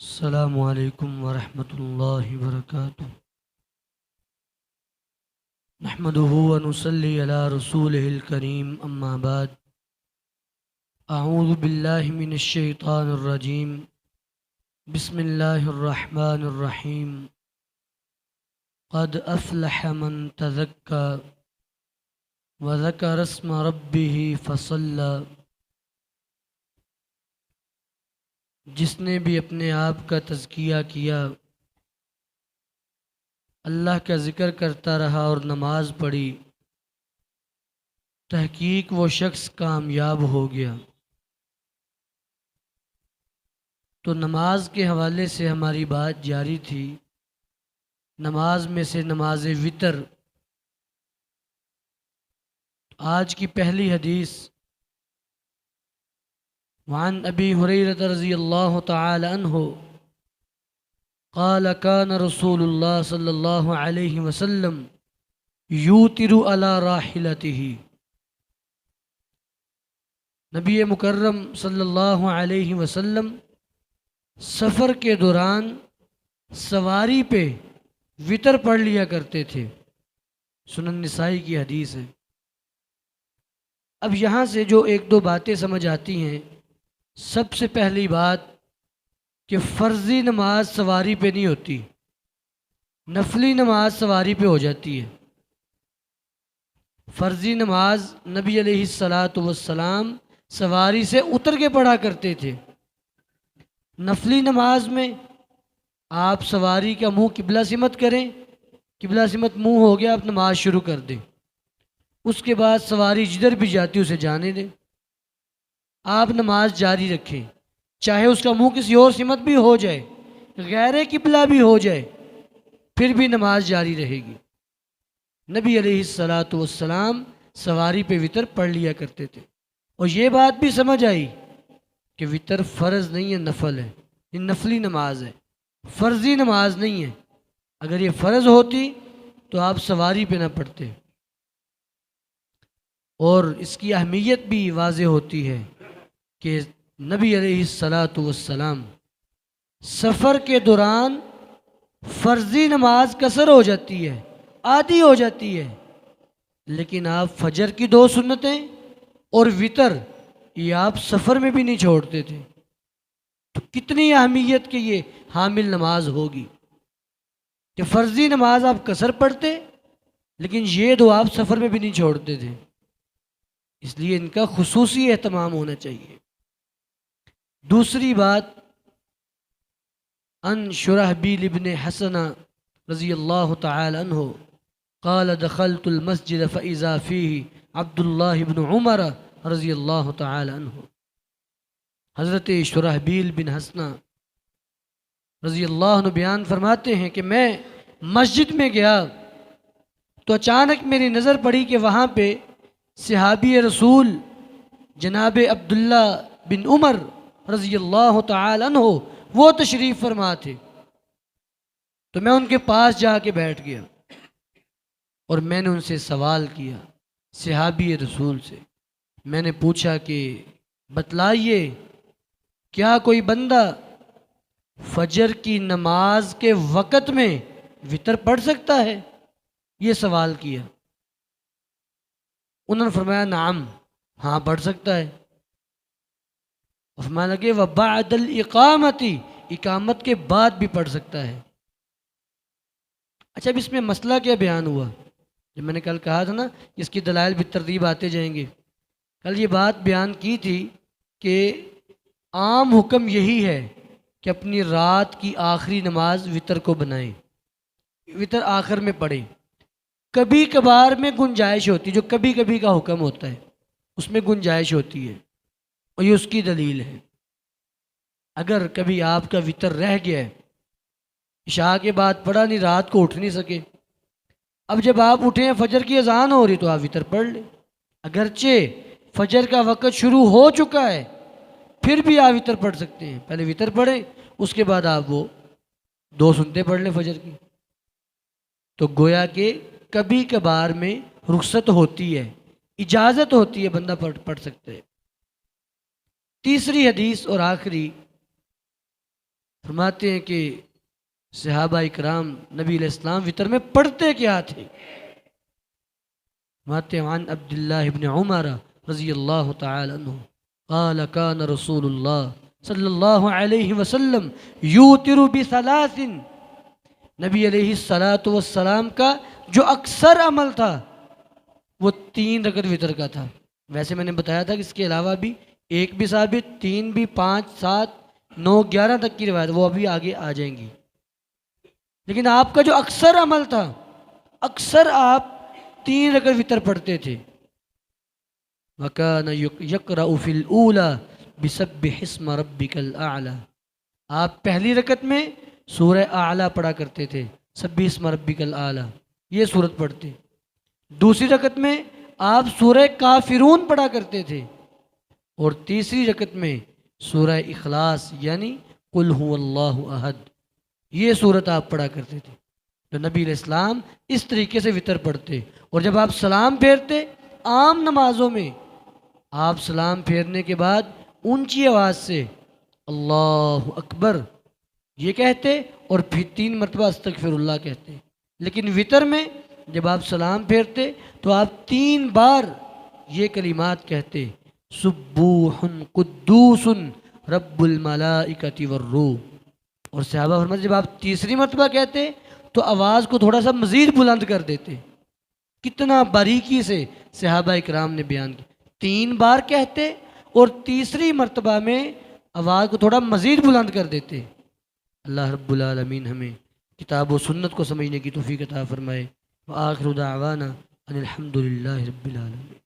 السلام علیکم ورحمۃ اللہ وبرکاتہ۔ نحمده ونصلی علی رسولہ الکریم، اما بعد۔ اعوذ باللہ من الشیطان الرجیم، بسم اللہ الرحمن الرحیم۔ قد افلح من تزکی وذکر اسم ربہ فصلی۔ جس نے بھی اپنے آپ کا تزکیہ کیا، اللہ کا ذکر کرتا رہا اور نماز پڑھی، تحقیق وہ شخص کامیاب ہو گیا۔ تو نماز کے حوالے سے ہماری بات جاری تھی۔ نماز میں سے نماز وتر۔ آج کی پہلی حدیث وعن ابی ہریرہ رضی اللہ تعالی عنہ قال كان رسول اللہ صلی اللہ علیہ وسلم یوتر علی راحلتہ۔ نبی مکرم صلی اللہ علیہ وسلم سفر کے دوران سواری پہ وتر پڑھ لیا کرتے تھے۔ سنن نسائی کی حدیث ہے۔ اب یہاں سے جو ایک دو باتیں سمجھ آتی ہیں، سب سے پہلی بات کہ فرضی نماز سواری پہ نہیں ہوتی، نفلی نماز سواری پہ ہو جاتی ہے۔ فرضی نماز نبی علیہ الصلاۃ والسلام سواری سے اتر کے پڑھا کرتے تھے۔ نفلی نماز میں آپ سواری کا منہ قبلہ سمت کریں، قبلہ سمت منہ ہو گیا، آپ نماز شروع کر دیں۔ اس کے بعد سواری جدھر بھی جاتی اسے جانے دیں، آپ نماز جاری رکھیں، چاہے اس کا منہ کسی اور سمت بھی ہو جائے، غیر قبلہ بھی ہو جائے، پھر بھی نماز جاری رہے گی۔ نبی علیہ الصلاۃ والسلام سواری پہ وتر پڑھ لیا کرتے تھے۔ اور یہ بات بھی سمجھ آئی کہ وتر فرض نہیں ہے، نفل ہے، یہ نفلی نماز ہے، فرضی نماز نہیں ہے۔ اگر یہ فرض ہوتی تو آپ سواری پہ نہ پڑھتے۔ اور اس کی اہمیت بھی واضح ہوتی ہے کہ نبی علیہ الصلاۃ والسلام سفر کے دوران فرضی نماز قصر ہو جاتی ہے، آدھی ہو جاتی ہے، لیکن آپ فجر کی 2 سنتیں اور وتر یہ آپ سفر میں بھی نہیں چھوڑتے تھے۔ تو کتنی اہمیت کہ یہ حامل نماز ہوگی کہ فرضی نماز آپ قصر پڑھتے، لیکن یہ 2 آپ سفر میں بھی نہیں چھوڑتے تھے، اس لیے ان کا خصوصی اہتمام ہونا چاہیے۔ دوسری بات، ان شرحبیل بن حسنہ رضی اللہ تعالی عنہ قال دخلت المسجد فاذا فيه عبد اللہ بن عمر رضی اللہ تعالی عنہ۔ حضرت شرحبیل بن حسنہ رضی اللہ عنہ بیان فرماتے ہیں کہ میں مسجد میں گیا تو اچانک میری نظر پڑی کہ وہاں پہ صحابی رسول جناب عبداللہ بن عمر رضی اللہ تعالی عنہ وہ تشریف فرما تھے۔ تو میں ان کے پاس جا کے بیٹھ گیا اور میں نے ان سے سوال کیا، صحابی رسول سے میں نے پوچھا کہ بتلائیے، کیا کوئی بندہ فجر کی نماز کے وقت میں وتر پڑھ سکتا ہے؟ یہ سوال کیا۔ انہوں نے فرمایا نعم، ہاں پڑھ سکتا ہے۔ فرمانے لگے وبعد الاقامت، اقامت کے بعد بھی پڑھ سکتا ہے۔ اچھا، اب اس میں مسئلہ کیا بیان ہوا؟ جب میں نے کل کہا تھا نا اس کی دلائل بھی ترتیب آتے جائیں گے، کل یہ بات بیان کی تھی کہ عام حکم یہی ہے کہ اپنی رات کی آخری نماز وتر کو بنائیں، وتر آخر میں پڑھیں۔ کبھی کبھار میں گنجائش ہوتی، جو کبھی کبھی کا حکم ہوتا ہے اس میں گنجائش ہوتی ہے، اور یہ اس کی دلیل ہے۔ اگر کبھی آپ کا وتر رہ گیا ہے، عشاء کے بعد پڑھا نہیں، رات کو اٹھ نہیں سکے، اب جب آپ اٹھیں فجر کی اذان ہو رہی تو آپ وتر پڑھ لیں، اگرچہ فجر کا وقت شروع ہو چکا ہے پھر بھی آپ وتر پڑھ سکتے ہیں۔ پہلے وتر پڑھیں، اس کے بعد آپ وہ 2 سنتیں پڑھ لیں فجر کی۔ تو گویا کہ کبھی کبھار میں رخصت ہوتی ہے، اجازت ہوتی ہے، بندہ پڑھ سکتے ہے۔ تیسری حدیث اور آخری، فرماتے ہیں کہ صحابہ اکرام نبی علیہ السلام وطر میں پڑھتے کیا تھے؟ فرماتے ہیں عن عبداللہ ابن عمر رضی اللہ تعالی عنہ قال كان رسول اللہ صلی اللہ علیہ وسلم یوتر بثلاث، نبی علیہ الصلاۃ والسلام کا جو اکثر عمل تھا وہ 3 رکعت وطر کا تھا۔ ویسے میں نے بتایا تھا کہ اس کے علاوہ بھی ایک بھی ثابت، 3 بھی، 5، 7، 9، 11 تک کی روایت وہ ابھی آگے آ جائیں گی، لیکن آپ کا جو اکثر عمل تھا، اکثر آپ 3 رکعت وطر پڑھتے تھے۔ وَكَانَ يَقْرَأُ فِي الْأُولَى بِسَبِّحِ اسْمَ رَبِّكَ الْأَعْلَى، آپ پہلی رکعت میں سورہ اعلیٰ پڑھا کرتے تھے، سبح اسم ربک الاعلیٰ، یہ سورت پڑھتے۔ دوسری رکعت میں آپ سورہ کافرون پڑھا کرتے تھے، اور تیسری رکعت میں سورہ اخلاص یعنی قل هو اللہ احد، یہ سورت آپ پڑھا کرتے تھے۔ تو نبی علیہ السلام اس طریقے سے وطر پڑھتے، اور جب آپ سلام پھیرتے عام نمازوں میں آپ سلام پھیرنے کے بعد اونچی آواز سے اللہ اکبر یہ کہتے، اور پھر 3 مرتبہ استغفر اللہ کہتے، لیکن وطر میں جب آپ سلام پھیرتے تو آپ 3 بار یہ کلمات کہتے، سبوح قدوس رب الملائکۃ والروح، اور صحابہ فرماتے جب آپ تیسری مرتبہ کہتے تو آواز کو تھوڑا سا مزید بلند کر دیتے۔ کتنا باریکی سے صحابہ اکرام نے بیان کیا، 3 بار کہتے اور تیسری مرتبہ میں آواز کو تھوڑا مزید بلند کر دیتے۔ اللہ رب العالمین ہمیں کتاب و سنت کو سمجھنے کی توفیق عطا فرمائے۔ وآخر دعوانا ان الحمد للہ رب العالمین۔